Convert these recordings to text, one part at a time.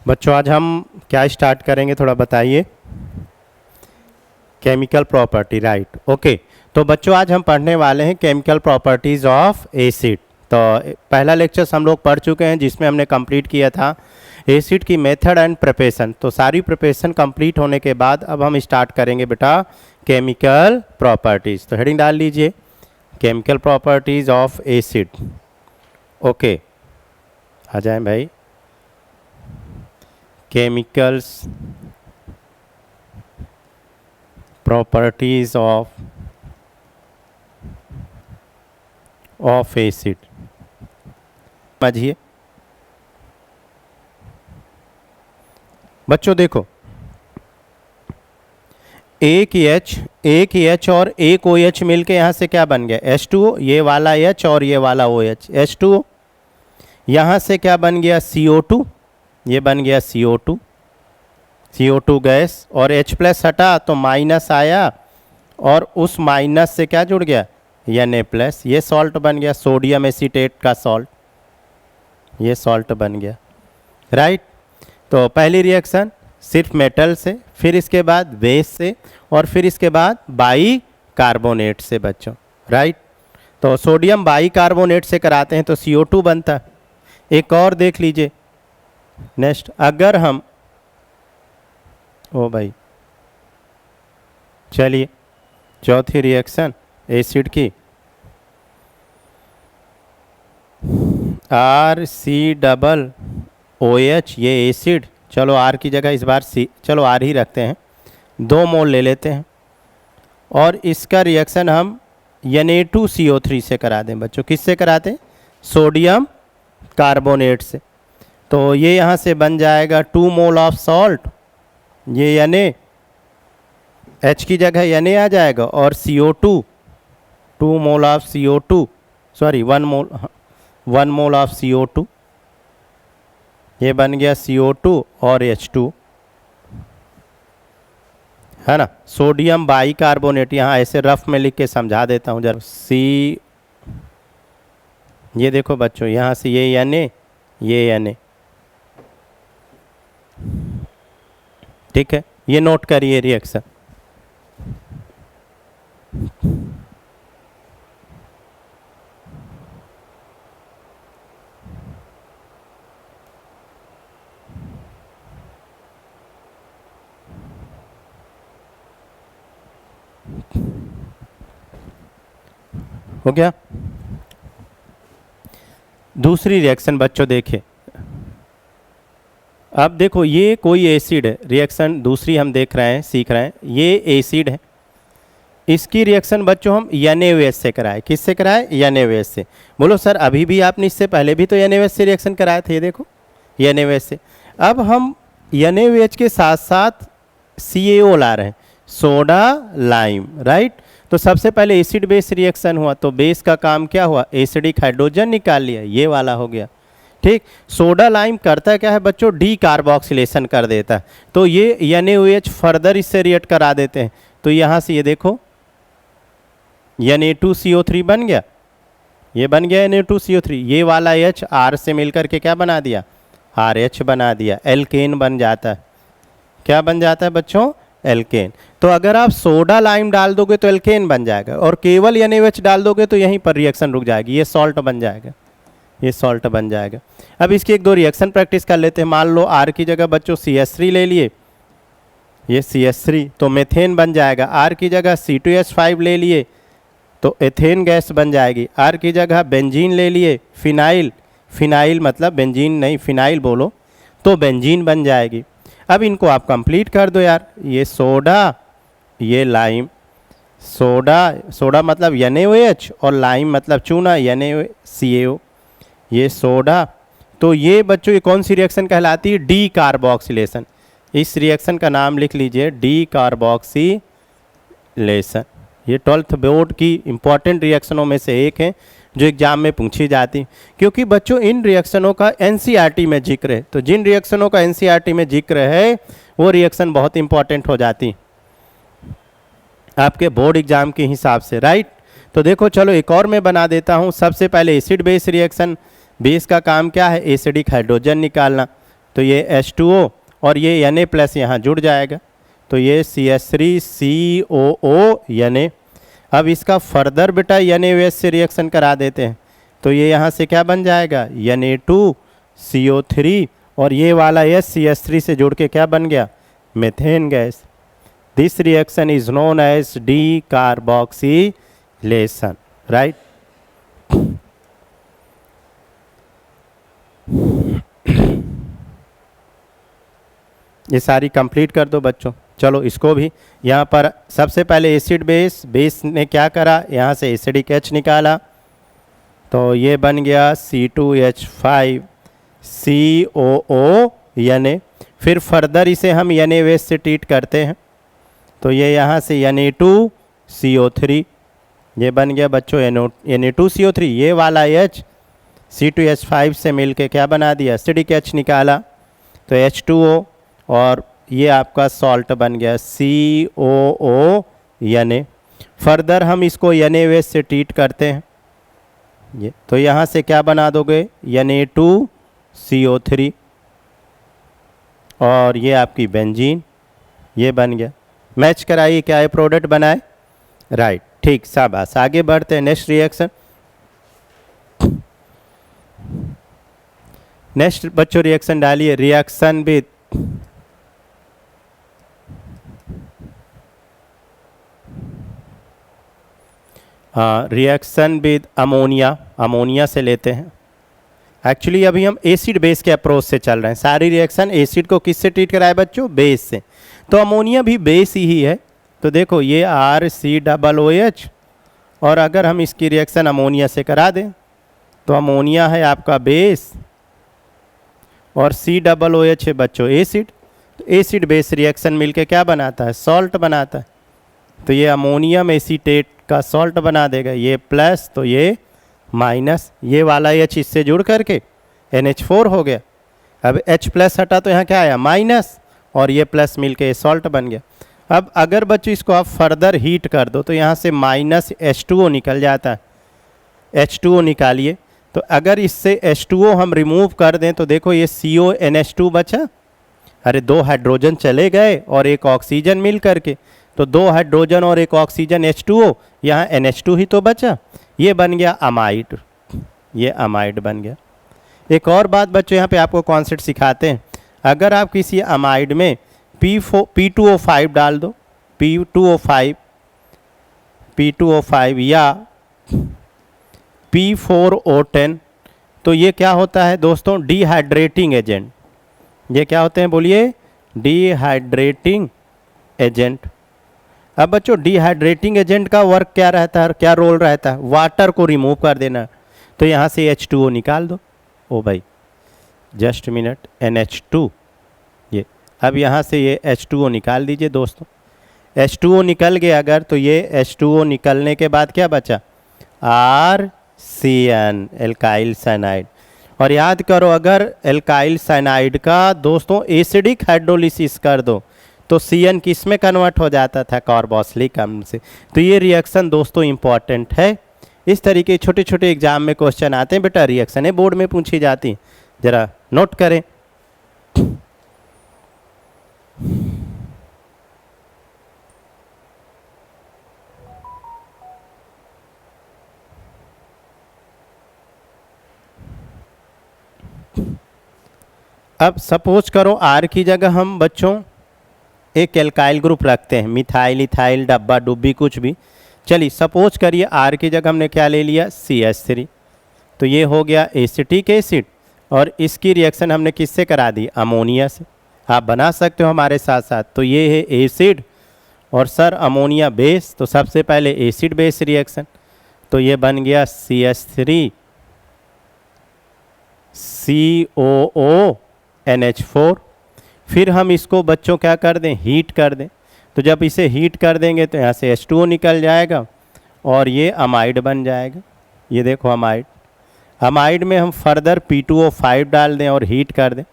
बच्चों आज हम क्या स्टार्ट करेंगे थोड़ा बताइए। Chemical property, right, okay. तो बच्चों आज हम पढ़ने वाले हैं केमिकल प्रॉपर्टीज़ ऑफ एसिड। तो पहला लेक्चर हम लोग पढ़ चुके हैं जिसमें हमने कंप्लीट किया था एसिड की मेथड एंड प्रिपरेशन। तो सारी प्रिपरेशन कंप्लीट होने के बाद अब हम स्टार्ट करेंगे बेटा केमिकल प्रॉपर्टीज़। तो हेडिंग डाल लीजिए chemical properties of acid. Okay, आ जाए भाई। केमिकल्स प्रॉपर्टीज ऑफ एसिड समझिए। बच्चों देखो, एक H और एक OH मिलके यहाँ से क्या बन गया H2O, ये वाला H और ये वाला OH H2O। यहाँ से क्या बन गया CO2, ये बन गया CO2 गैस, और H प्लस हटा तो माइनस आया और उस माइनस से क्या जुड़ गया Na प्लस, ये सॉल्ट बन गया सोडियम एसीटेट का सॉल्ट, ये सॉल्ट बन गया, राइट। तो पहली रिएक्शन सिर्फ मेटल से, फिर इसके बाद बेस से, और फिर इसके बाद बाई कार्बोनेट से बच्चों, राइट। तो सोडियम बाई कार्बोनेट से कराते हैं तो CO2 बनता। एक और देख लीजिए नेक्स्ट, अगर हम ओ भाई चलिए चौथी रिएक्शन एसिड की RC⸻OH, ये एसिड, चलो R की जगह इस बार C, चलो R ही रखते हैं, 2 मोल ले लेते हैं और इसका रिएक्शन हम Na2CO3 से करा दें बच्चों। किससे कराते हैं? सोडियम कार्बोनेट से। तो ये यहाँ से बन जाएगा 2 मोल ऑफ सॉल्ट, ये Na, H की जगह Na आ जाएगा, और CO2 2 mole of CO2, sorry 1 mole of CO2, ये बन गया CO2 और H2, है ना। सोडियम बाई कार्बोनेट, यहाँ ऐसे रफ में लिख के समझा देता हूँ जरा। ये देखो बच्चों, यहाँ से ये Na, ये Na, ठीक है, ये नोट करिए रिएक्शन। हो गया। दूसरी रिएक्शन बच्चों देखिए, अब देखो ये कोई एसिड है, रिएक्शन दूसरी हम देख रहे हैं, सीख रहे हैं, ये एसिड है, इसकी रिएक्शन बच्चों हम NaOH से कराए। किससे कराए? NaOH से। बोलो सर अभी भी आपने इससे पहले भी तो NaOH से रिएक्शन कराए थे, ये देखो NaOH से। अब हम NaOH के साथ साथ CaO ला रहे हैं, सोडा लाइम, राइट। तो सबसे पहले एसिड बेस रिएक्शन हुआ, तो बेस का काम क्या हुआ? एसिडिक हाइड्रोजन निकाल लिया, ये वाला हो गया, ठीक। सोडा लाइम करता क्या है बच्चों? डी कार्बोक्सिलेशन कर देता है। तो ये NaOH फर्दर इससे रिएक्ट करा देते हैं, तो यहाँ से ये देखो Na2CO3 बन गया, ये बन गया Na2CO3, ये वाला H R से मिलकर के क्या बना दिया? RH बना दिया, एल्केन बन जाता है। क्या बन जाता है बच्चों? एल्केन। तो अगर आप सोडा लाइम डाल दोगे तो एल्केन बन जाएगा, और केवल NaOH डाल दोगे तो यहीं पर रिएक्शन रुक जाएगी, ये सॉल्ट बन जाएगा, ये सॉल्ट बन जाएगा। अब इसकी 1-2 रिएक्शन प्रैक्टिस कर लेते हैं। मान लो R की जगह बच्चों CH3 ले लिए, ये CH3 तो मेथेन बन जाएगा। R की जगह C2H5 ले लिए तो एथेन गैस बन जाएगी। R की जगह बेंजीन ले लिए, फिनाइल मतलब बेंजीन नहीं, फिनाइल बोलो, तो बेंजीन बन जाएगी। अब इनको आप कंप्लीट कर दो यार, ये सोडा, ये लाइम, सोडा मतलब NaOH और लाइम मतलब चूना NaCaO, ये सोडा। तो ये बच्चों ये कौन सी रिएक्शन कहलाती है? D carboxylation. इस रिएक्शन का नाम लिख लीजिए डी कार्बोक्सिलेशन। ये 12th बोर्ड की इंपॉर्टेंट रिएक्शनों में से एक है जो एग्जाम में पूछी जाती, क्योंकि बच्चों इन रिएक्शनों का NCERT में जिक्र है। तो जिन रिएक्शनों का NCERT में जिक्र है वो रिएक्शन बहुत इंपॉर्टेंट हो जाती आपके बोर्ड एग्जाम के हिसाब से, राइट। तो देखो चलो एक और मैं बना देता हूँ। सबसे पहले एसिड बेस रिएक्शन, बेस का काम क्या है? एसिडिक हाइड्रोजन निकालना। तो ये H2O और ये Na प्लस यहाँ जुड़ जाएगा, तो ये CH3COO Na। अब इसका फर्दर बेटा NaOH से रिएक्शन करा देते हैं, तो ये यहाँ से क्या बन जाएगा Na2CO3 और ये वाला S CH3 से जुड़ के क्या बन गया, methane gas. This reaction is known as decarboxylation, right. ये सारी कंप्लीट कर दो बच्चों। चलो इसको भी यहाँ पर सबसे पहले एसिड बेस ने क्या करा, यहाँ से एसिडिक H निकाला, तो ये बन गया C2H5COO Na। फिर फर्दर इसे हम NaOH से ट्रीट करते हैं, तो ये यहाँ से Na2CO3, ये बन गया बच्चों Na2CO3। ये वाला H C2H5 से मिलके क्या बना दिया, एसिडिक H निकाला, तो H2O और ये आपका सॉल्ट बन गया COO Na। फर्दर हम इसको NaOH से ट्रीट करते हैं, ये तो यहाँ से क्या बना दोगे Na2CO3 और ये आपकी बेंजीन, ये बन गया। मैच कराइए क्या है प्रोडक्ट बनाए, राइट, ठीक, शाबाश। आगे बढ़ते हैं नेक्स्ट रिएक्शन। नेक्स्ट बच्चों रिएक्शन डालिए, reaction with reaction with ammonia. Ammonia से लेते हैं। एक्चुअली अभी हम एसिड बेस के अप्रोच से चल रहे हैं। सारी रिएक्शन एसिड को किससे ट्रीट कराए बच्चों, बेस से। तो अमोनिया भी बेस ही है, तो देखो ये RCOOH और अगर हम इसकी रिएक्शन अमोनिया से करा दें तो अमोनिया है आपका बेस और COOH है बच्चों एसिड। तो एसिड बेस रिएक्शन मिलके क्या बनाता है, सॉल्ट बनाता है। तो ये अमोनियम एसीटेट का सॉल्ट बना देगा, ये प्लस तो ये माइनस, ये वाला H इससे जुड़ करके NH4 हो गया। अब H प्लस हटा तो यहाँ क्या आया, माइनस, और ये प्लस मिलके ये सॉल्ट बन गया। अब अगर बच्चों इसको आप फर्दर हीट कर दो तो यहाँ से माइनस H2O निकल जाता है। H2O निकालिए, तो अगर इससे H2O हम रिमूव कर दें तो देखो ये CONH2 बचा। अरे 2 हाइड्रोजन चले गए और एक ऑक्सीजन मिल करके, तो 2 हाइड्रोजन और एक ऑक्सीजन H2O, यहाँ NH2 ही तो बचा, ये बन गया अमाइड, ये अमाइड बन गया। एक और बात बच्चों यहाँ पे आपको कॉन्सेप्ट सिखाते हैं। अगर आप किसी अमाइड में P2O5 डाल दो, P2O5 या P4O10, तो ये क्या होता है दोस्तों, डिहाइड्रेटिंग एजेंट। ये क्या होते हैं बोलिए, डिहाइड्रेटिंग एजेंट। अब बच्चों डिहाइड्रेटिंग एजेंट का वर्क क्या रहता है, क्या रोल रहता है, वाटर को रिमूव कर देना। तो यहाँ से H2O निकाल दो, ओ भाई जस्ट मिनट, NH2, ये अब यहाँ से ये H2O निकाल दीजिए दोस्तों। H2O निकल गया अगर, तो ये H2O निकलने के बाद क्या बचा, RCN, एल्काइल साइनाइड। और याद करो अगर एल्काइल साइनाइड का दोस्तों एसिडिक हाइड्रोलिसिस कर दो तो CN किस में कन्वर्ट हो जाता था, कार्बोक्सिलिक अम्ल से। तो ये रिएक्शन दोस्तों इंपॉर्टेंट है। इस तरीके छोटे छोटे एग्जाम में क्वेश्चन आते हैं बेटा, रिएक्शन है बोर्ड में पूछी जाती, जरा नोट करें। अब सपोज करो R की जगह हम बच्चों एक एल्काइल ग्रुप रखते हैं, मिथाइल, इथाइल, डब्बा डुब्बी कुछ भी। चलिए सपोज करिए R की जगह हमने क्या ले लिया, CH3। तो ये हो गया एसिटिक एसिड और इसकी रिएक्शन हमने किससे करा दी, अमोनिया से। आप बना सकते हो हमारे साथ साथ। तो ये है एसिड और सर अमोनिया बेस, तो सबसे पहले एसिड बेस रिएक्शन, तो ये बन गया CH3 COO NH4। फिर हम इसको बच्चों क्या कर दें, हीट कर दें। तो जब इसे हीट कर देंगे तो यहाँ से H2O निकल जाएगा और ये अमाइड बन जाएगा। ये देखो अमाइड, अमाइड में हम फर्दर P2O5 डाल दें और हीट कर दें।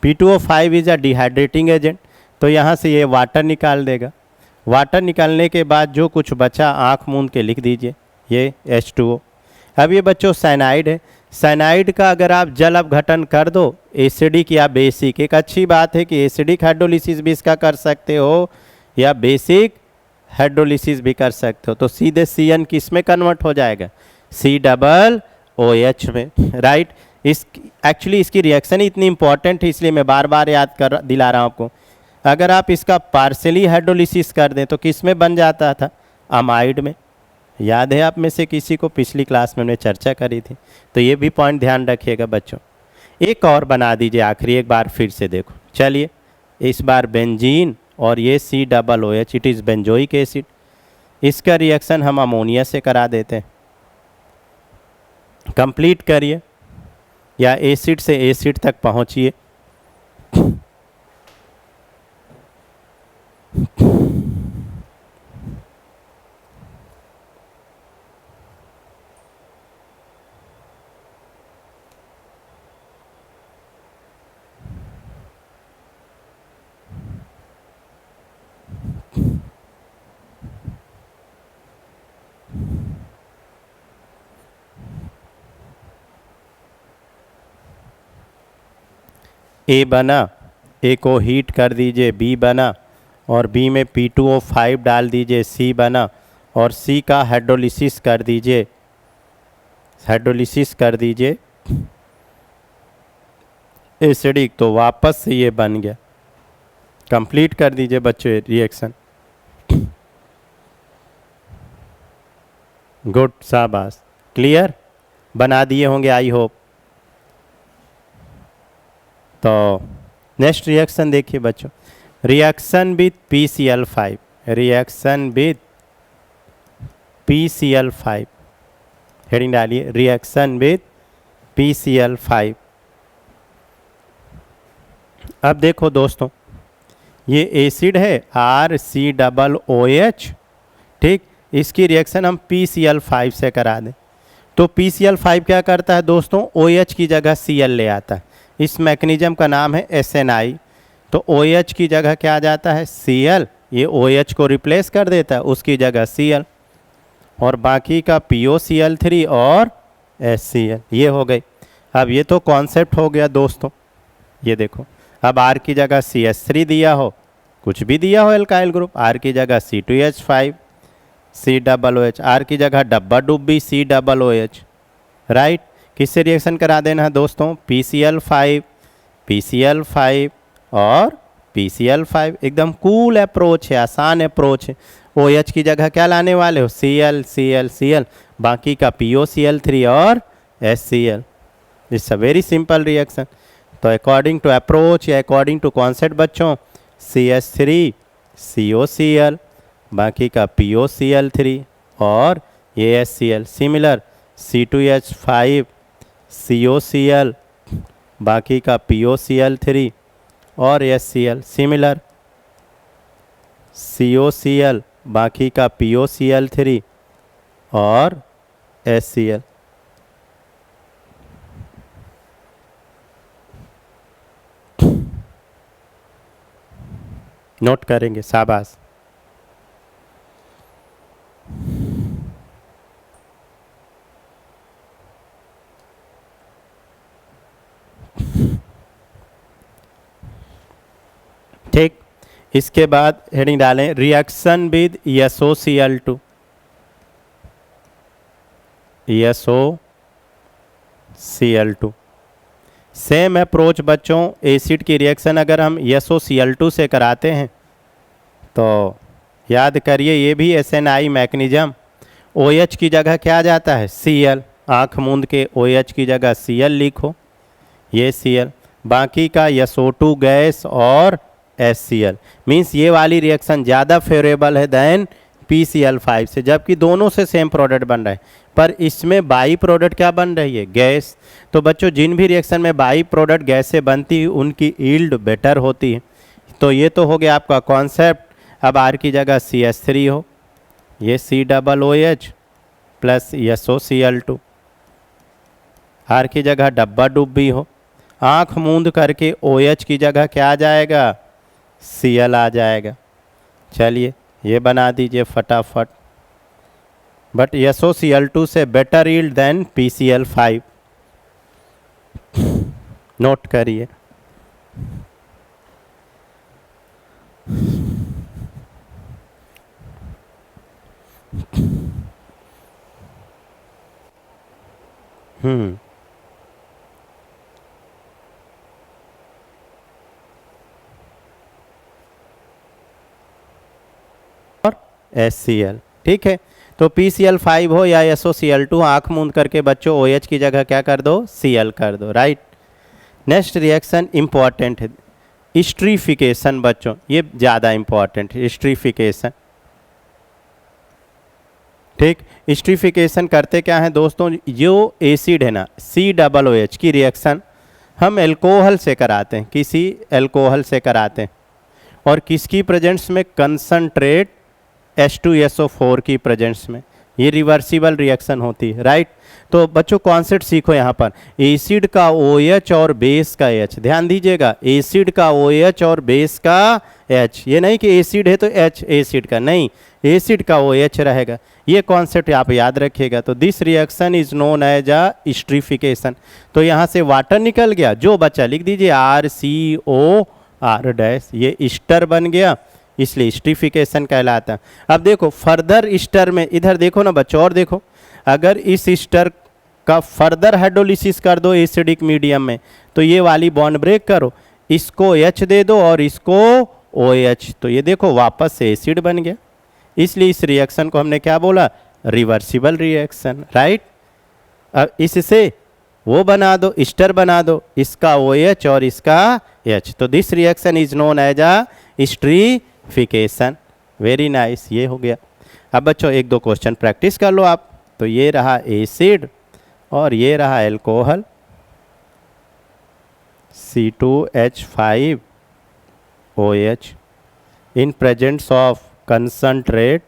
P2O5 is a dehydrating agent, तो यहाँ से ये वाटर निकाल देगा। वाटर निकालने के बाद जो कुछ बचा आँख मूंद के लिख दीजिए, ये H2O। अब ये बच्चों साइनाइड है, साइनाइड का अगर आप जल अपघटन कर दो, एसिडिक या बेसिक, एक अच्छी बात है कि एसिडिक हाइड्रोलिसिस भी इसका कर सकते हो या बेसिक हाइड्रोलिसिस भी कर सकते हो, तो सीधे CN किस में कन्वर्ट हो जाएगा, COOH में, राइट। इस एक्चुअली इसकी रिएक्शन ही इतनी इंपॉर्टेंट है, इसलिए मैं बार बार याद कर दिला रहा हूँ आपको। अगर आप इसका पार्शियली हाइड्रोलिसिस कर दें तो किस में बन जाता था, अमाइड में। याद है आप में से किसी को, पिछली क्लास में हमने चर्चा करी थी, तो ये भी पॉइंट ध्यान रखिएगा बच्चों। एक और बना दीजिए आखिरी, एक बार फिर से देखो, चलिए इस बार बेंजीन और ये COOH, it is benzoic acid. इसका रिएक्शन हम अमोनिया से करा देते हैं, कंप्लीट करिए या एसिड से एसिड तक पहुंचिए। ए बना, ए को हीट कर दीजिए, बी बना, और बी में P2O5 डाल दीजिए, सी बना, और सी का हाइड्रोलिसिस कर दीजिए, हाइड्रोलिसिस कर दीजिए एसिडिक, तो वापस से ये बन गया। कंप्लीट कर दीजिए बच्चों रिएक्शन। गुड, शाबाश, क्लियर, बना दिए होंगे आई होप। तो नेक्स्ट रिएक्शन देखिए बच्चों, reaction with PCl5, reaction with PCl5, heading डालिए, रिएक्शन विथ PCl5। अब देखो दोस्तों, ये एसिड है RCOOH, ठीक, इसकी रिएक्शन हम PCl5 से करा दें, तो PCl5 क्या करता है दोस्तों, OH की जगह Cl ले आता है। इस मैकेनिज्म का नाम है SNI। तो OH की जगह क्या आ जाता है, Cl, ये OH को रिप्लेस कर देता है, उसकी जगह Cl, और बाकी का POCl3 और HCl, ये हो गई। अब ये तो कॉन्सेप्ट हो गया दोस्तों, ये देखो, अब R की जगह CH3 दिया हो, कुछ भी दिया हो एल्काइल ग्रुप, R की जगह C2H5 COOH, R की जगह डब्बा डुब्बी COOH, राइट। किससे रिएक्शन करा देना है दोस्तों, PCl5 PCl5 और PCl5, एकदम कूल अप्रोच है, आसान अप्रोच है। OH की जगह क्या लाने वाले हो, Cl Cl Cl, बाकी का POCl3 और HCl। It's a very simple reaction. तो अकॉर्डिंग टू अप्रोच या अकॉर्डिंग टू कॉन्सेप्ट बच्चों, CH3 COCl, बाकी का POCl3 और ये HCl, सिमिलर C2H5 COCl, बाकी का POCl3 और HCl, सिमिलर COCl, बाकी का POCl3 और HCl। नोट करेंगे, शाबाश। ठीक, इसके बाद हेडिंग डालें, reaction with SOCl2, SOCl2। Same approach बच्चों, एसिड की रिएक्शन अगर हम SOCl2 से कराते हैं तो याद करिए, ये भी SNI मैकेनिज्म। OH की जगह क्या आ जाता है, Cl, आँख मूंद के OH की जगह Cl लिखो, ये Cl, बाकी का SO2 गैस और HCl। मीन्स ये वाली रिएक्शन ज़्यादा फेवरेबल है देन PCl5 से, जबकि दोनों से सेम प्रोडक्ट बन रहा है, पर इसमें बाई प्रोडक्ट क्या बन रही है, गैस। तो बच्चों जिन भी रिएक्शन में बाई प्रोडक्ट गैस से बनती है उनकी यील्ड बेटर होती है। तो ये तो हो गया आपका कॉन्सेप्ट। अब R की जगह CH3 हो, ये COOH प्लस SOCl2, R की जगह डब्बा डुब्बी हो, आँख मूंद करके OH की जगह क्या आ जाएगा, Cl आ जाएगा। चलिए ये बना दीजिए फटाफट, बट SOCl2 से better yield then PCl5, note करिए। हम्म, और HCl, ठीक है। तो PCl5 हो या SOCl2, आंख मूंद करके बच्चों OH की जगह क्या कर दो, Cl कर दो, राइट। नेक्स्ट रिएक्शन इंपॉर्टेंट है, स्ट्रीफिकेशन बच्चों, ये ज़्यादा इंपॉर्टेंट है स्ट्रीफिकेशन, ठीक। स्ट्रीफिकेशन करते क्या है दोस्तों, जो एसिड है ना COOH की रिएक्शन हम एल्कोहल से कराते हैं, किसी एल्कोहल से कराते हैं, और किसकी प्रेजेंस में, कंसंट्रेट H2SO4 की प्रेजेंस में, ये रिवर्सिबल रिएक्शन होती है, राइट। तो बच्चों कॉन्सेप्ट सीखो यहाँ पर, एसिड का OH और बेस का H, ध्यान दीजिएगा, एसिड का OH और बेस का H, ये नहीं कि एसिड है तो H एसिड का, नहीं, एसिड का OH रहेगा, ये कॉन्सेप्ट आप याद रखिएगा। तो this reaction is known as a esterification. तो यहाँ से वाटर निकल गया, जो बचा लिख दीजिए RCOR डैश, ये ईस्टर बन गया, इसलिए स्ट्रीफिकेशन कहलाता है। अब देखो फर्दर ईस्टर में, इधर देखो ना बच्चों, और देखो, अगर इस ईस्टर का फर्दर हाइड्रोलिसिस कर दो एसिडिक मीडियम में, तो ये वाली बॉन्ड ब्रेक करो, इसको H दे दो और इसको OH, तो ये देखो वापस से एसिड बन गया। इसलिए इस रिएक्शन को हमने क्या बोला, रिवर्सिबल रिएक्शन, राइट। अब इससे वो बना दो, ईस्टर बना दो, इसका OH और इसका H, तो this reaction is known as a esterification. Very nice, ये हो गया। अब बच्चों एक दो क्वेश्चन प्रैक्टिस कर लो आप। तो ये रहा एसिड और ये रहा alcohol C2H5OH in presence of concentrate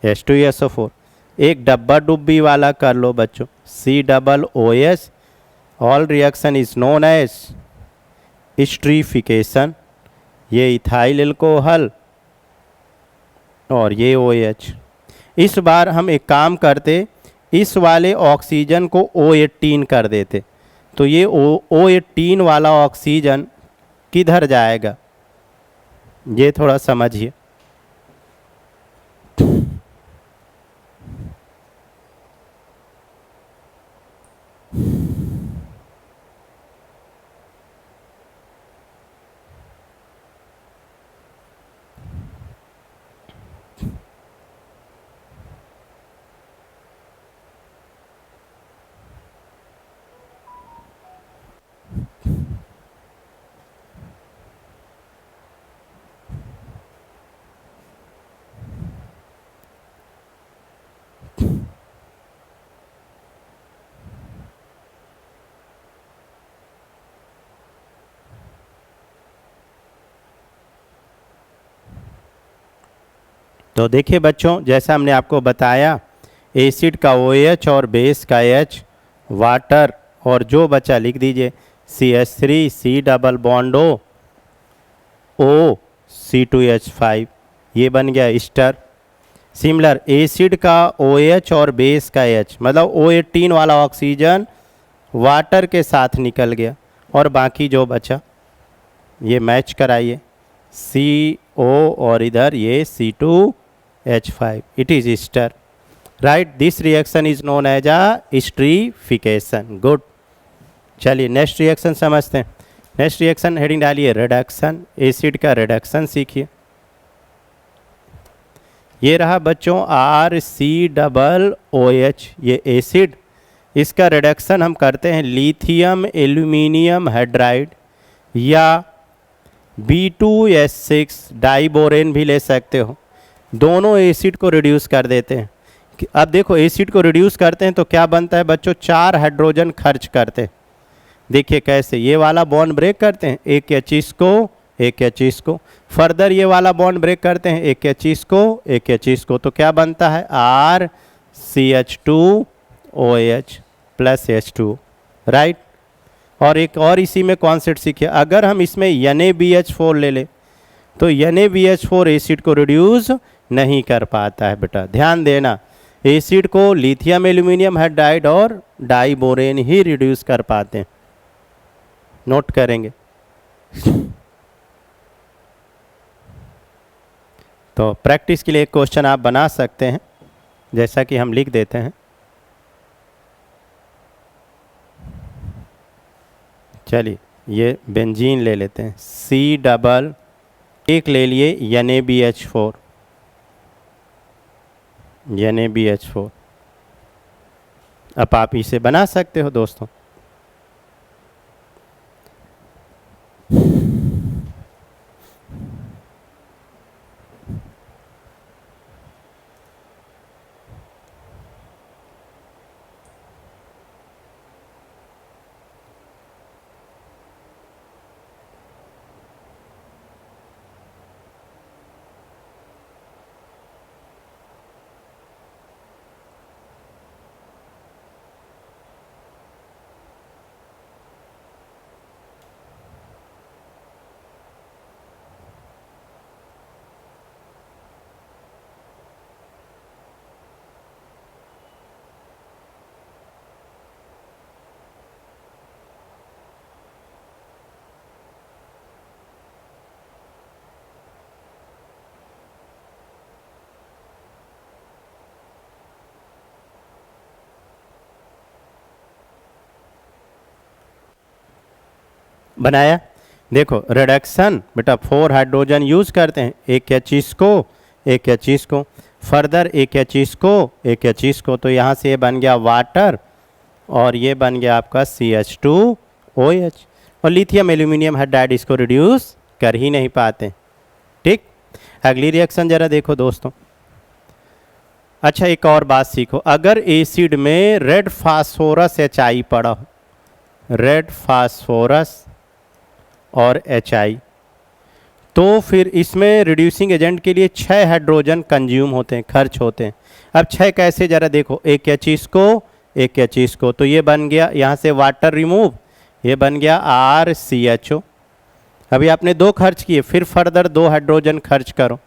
H2SO4। एक डब्बा डुब्बी वाला कर लो बच्चों, COOH, all reaction is known as esterification, ये इथाइल एल्कोहल और ये OH। इस बार हम एक काम करते, इस वाले ऑक्सीजन को O18 कर देते, तो ये O18 वाला ऑक्सीजन किधर जाएगा, ये थोड़ा समझिए। तो देखिए बच्चों, जैसा हमने आपको बताया, एसिड का OH और बेस का H, वाटर, और जो बचा लिख दीजिए CH3 C double bond O C2H5, ये बन गया ईस्टर। सिमिलर एसिड का OH और बेस का H, मतलब O18 वाला ऑक्सीजन वाटर के साथ निकल गया, और बाकी जो बचा ये मैच कराइए, CO और इधर ये C2H5, it is ester, right. This reaction is known as a esterification. Good, चलिए नेक्स्ट रिएक्शन समझते हैं। नेक्स्ट रिएक्शन हेडिंग डालिए रिडक्शन, एसिड का रिडक्शन सीखिए। ये रहा बच्चों RCOOH, ये एसिड, इसका रिडक्शन हम करते हैं लिथियम एल्यूमिनियम हाइड्राइड या B2S6 डाइबोरेन भी ले सकते हो, दोनों एसिड को रिड्यूस कर देते हैं। अब देखो एसिड को रिड्यूस करते हैं तो क्या बनता है बच्चों, 4 हाइड्रोजन खर्च करते हैं। देखिए कैसे, ये वाला बॉन्ड ब्रेक करते हैं, एक H इसको, एक H इसको, फर्दर ये वाला बॉन्ड ब्रेक करते हैं, एक H इसको, एक H इसको, तो क्या बनता है RCH2OH प्लस H2, राइट। और एक और इसी में कॉन्सेप्ट सीखिए, अगर हम इसमें NaBH4 ले लें तो NaBH4 एसिड को रिड्यूस नहीं कर पाता है बेटा, ध्यान देना, एसिड को लिथियम एल्यूमिनियम हाइड्राइड और डाइबोरेन ही रिड्यूस कर पाते हैं। नोट करेंगे। तो प्रैक्टिस के लिए एक क्वेश्चन आप बना सकते हैं, जैसा कि हम लिख देते हैं। चलिए ये बेंजीन ले लेते हैं, सी डबल, एक ले लिए NaBH4, NaBH4। अब आप इसे बना सकते हो दोस्तों। बनाया। देखो रिडक्शन बेटा 4 हाइड्रोजन यूज करते हैं, एक H इसको, एक H इसको, फर्दर एक H इसको, एक H इसको, तो यहाँ से ये बन गया वाटर और ये बन गया आपका CH2OH। और लिथियम एल्यूमिनियम हाइड्राइड इसको रिड्यूस कर ही नहीं पाते। ठीक, अगली रिएक्शन जरा देखो दोस्तों। अच्छा एक और बात सीखो, अगर एसिड में रेड फास्फोरस HI पड़ा हो, रेड फास्फोरस और HI, तो फिर इसमें रिड्यूसिंग एजेंट के लिए 6 हाइड्रोजन कंज्यूम होते हैं, खर्च होते हैं। अब 6 कैसे जरा देखो, एक H इसको, एक H इसको, तो ये बन गया यहाँ से वाटर रिमूव, ये बन गया RCHO। अभी आपने 2 खर्च किए, फिर फर्दर 2 हाइड्रोजन खर्च करो,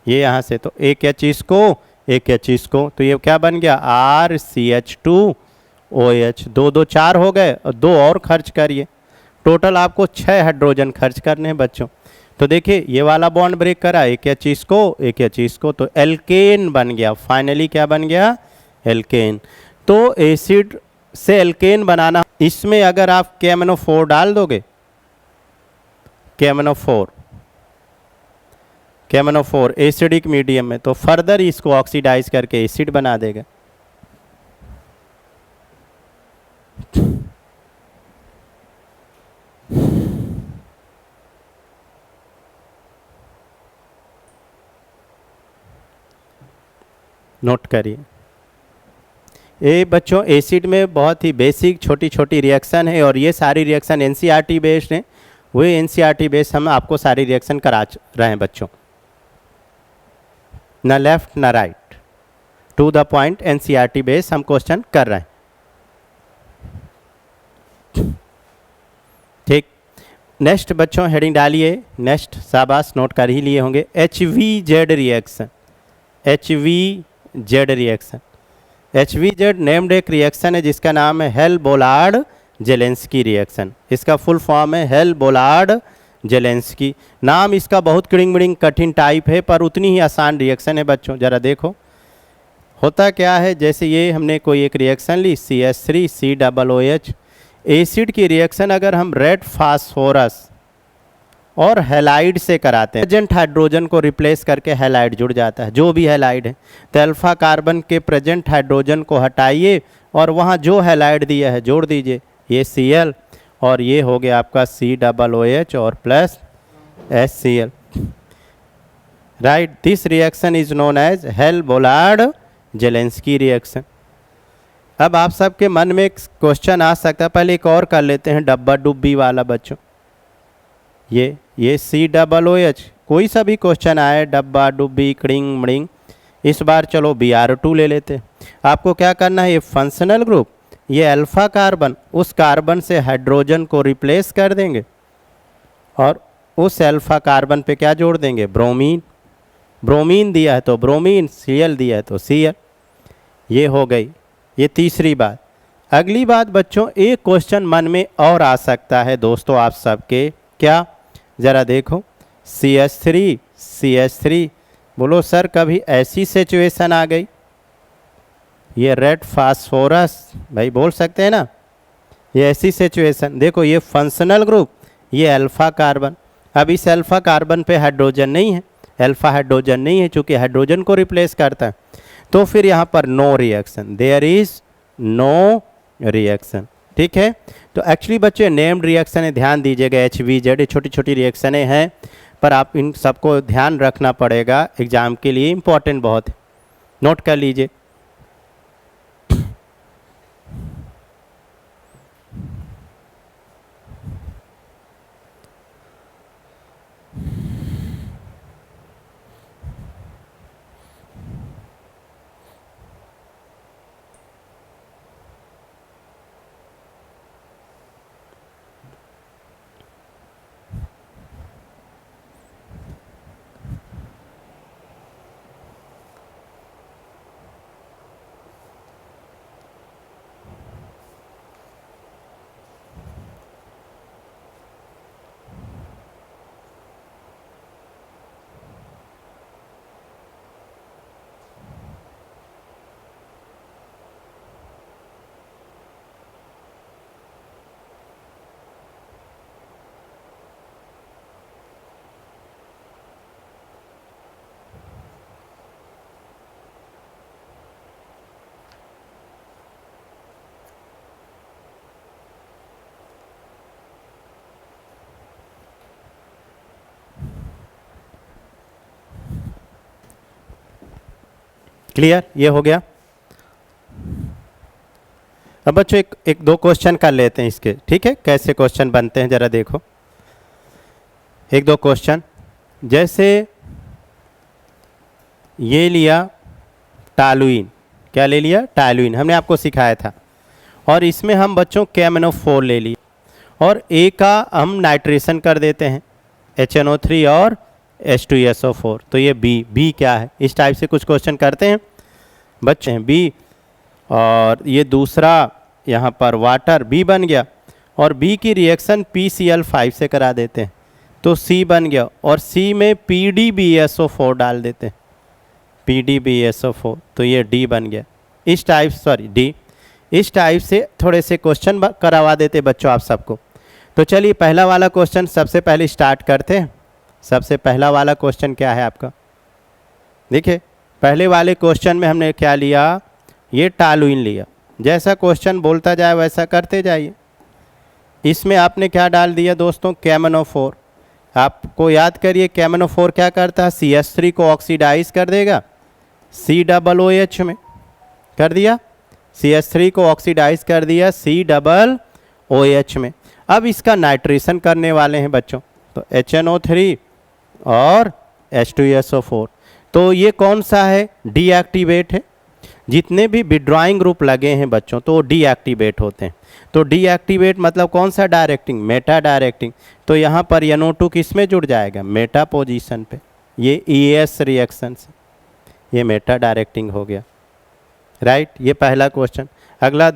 ये यहाँ से, तो एक H इसको, एक H इसको, तो ये क्या बन गया RCH2OH। 2 2 4 हो गए और 2 और खर्च करिए, टोटल आपको 6 हाइड्रोजन खर्च करने हैं बच्चों। तो देखिए ये वाला बॉन्ड ब्रेक करा, एक H इसको, एक H इसको, तो एल्केन बन गया। फाइनली क्या बन गया, एल्केन। तो एसिड से एल्केन बनाना, इसमें अगर आप KMnO4 डाल दोगे, KMnO4 एसिडिक मीडियम में, तो फर्दर इसको ऑक्सीडाइज करके एसिड बना देगा। नोट करिए, ये बच्चों एसिड में बहुत ही बेसिक छोटी छोटी रिएक्शन है, और ये सारी रिएक्शन NCERT बेस्ड हैं। वही NCERT बेस्ड हम आपको सारी रिएक्शन करा रहे हैं बच्चों, ना लेफ्ट ना right, to the point NCERT based हम क्वेश्चन कर रहे हैं। ठीक, नेक्स्ट बच्चों हेडिंग डालिए, नेक्स्ट शाबाश, नोट कर ही लिए होंगे, HVZ reaction. HVZ reaction, HVZ named एक रिएक्शन है जिसका नाम है हेल-बोलार्ड जेलेंस्की रिएक्शन। इसका फुल फॉर्म है हेल-बोलार्ड जेलेंस्की। नाम इसका बहुत किड़िंग कठिन टाइप है, पर उतनी ही आसान रिएक्शन है बच्चों। जरा देखो होता क्या है, जैसे ये हमने कोई एक रिएक्शन ली, CH3COOH, एसिड की रिएक्शन अगर हम रेड फास्फोरस और हैलाइड से कराते हैं, प्रेजेंट हाइड्रोजन को रिप्लेस करके हैलाइड जुड़ जाता है, जो भी हैलाइड है। तो अल्फा कार्बन के प्रेजेंट हाइड्रोजन को हटाइए और वहाँ जो हैलाइड दिया है जोड़ दीजिए, ये Cl और ये हो गया आपका COOH और plus HCl। Right, this reaction is known as Hell Volhard Zelinsky reaction. अब आप सबके मन में एक क्वेश्चन आ सकता है, पहले एक और कर लेते हैं डब्बा डुब्बी वाला बच्चों। ये COOH, कोई सा भी क्वेश्चन आए, डब्बा डुब्बी कड़िंग मड़िंग, इस बार चलो Br2 ले लेते हैं। आपको क्या करना है, ये फंक्शनल ग्रुप, ये अल्फा कार्बन, उस कार्बन से हाइड्रोजन को रिप्लेस कर देंगे और उस अल्फा कार्बन पे क्या जोड़ देंगे, ब्रोमीन। ब्रोमीन दिया है तो ब्रोमीन, Cl दिया है तो Cl। ये हो गई ये तीसरी बात। अगली बात बच्चों, एक क्वेश्चन मन में और आ सकता है दोस्तों आप सबके, क्या? ज़रा देखो, CH3 बोलो सर कभी ऐसी सिचुएशन आ गई, ये रेड फास्फोरस, भाई बोल सकते हैं ना, ये ऐसी सिचुएशन, देखो ये फंक्शनल ग्रुप, ये अल्फा कार्बन, अब इस अल्फा कार्बन पे हाइड्रोजन नहीं है, अल्फा हाइड्रोजन नहीं है चूंकि हाइड्रोजन को रिप्लेस करता है, तो फिर यहाँ पर no reaction, there is no reaction. ठीक है, तो एक्चुअली बच्चे नेम्ड रिएक्शन है, ध्यान दीजिएगा, HVZ छोटी छोटी रिएक्शनें हैं, पर आप इन सबको ध्यान रखना पड़ेगा, एग्जाम के लिए इम्पोर्टेंट बहुत है, नोट कर लीजिए। क्लियर, ये हो गया। अब बच्चों एक दो क्वेश्चन कर लेते हैं इसके, ठीक है, कैसे क्वेश्चन बनते हैं जरा देखो, एक दो क्वेश्चन, जैसे ये लिया टालुइन, क्या ले लिया? टालुइन, हमने आपको सिखाया था, और इसमें हम बच्चों KMnO4 ले लिया, और ए का हम नाइट्रेशन कर देते हैं HNO3 और H2SO4, तो ये बी क्या है, इस टाइप से कुछ क्वेश्चन करते हैं बच्चे हैं बी, और ये दूसरा यहाँ पर वाटर बी बन गया, और बी की रिएक्शन PCl5 से करा देते हैं, तो सी बन गया, और सी में PDBSO4 डाल देते हैं, PDBSO4, तो ये डी बन गया, इस टाइप, सॉरी डी, इस टाइप से थोड़े से क्वेश्चन करवा देते बच्चों आप सबको। तो चलिए पहला वाला क्वेश्चन सबसे पहले स्टार्ट करते हैं। सबसे पहला वाला क्वेश्चन क्या है आपका, देखिए पहले वाले क्वेश्चन में हमने क्या लिया, ये टालुइन लिया, जैसा क्वेश्चन बोलता जाए वैसा करते जाइए। इसमें आपने क्या डाल दिया दोस्तों, KMnO4, आपको याद करिए KMnO4 क्या करता है, CH3 को ऑक्सीडाइज कर देगा COOH में, कर दिया, CH3 को ऑक्सीडाइज कर दिया COOH में। अब इसका नाइट्रेशन करने वाले हैं बच्चों, तो HNO3 और H2SO4, तो ये कौन सा है, डीएक्टिवेट है, जितने भी विड्रॉइंग ग्रुप लगे हैं बच्चों तो वो डीएक्टिवेट होते हैं, तो डीएक्टिवेट मतलब कौन सा, डायरेक्टिंग, मेटा डायरेक्टिंग, तो यहाँ पर NO2 किस में जुड़ जाएगा, मेटा पोजीशन पे, ये ES रिएक्शन से ये मेटा डायरेक्टिंग हो गया, राइट। ये पहला क्वेश्चन। अगला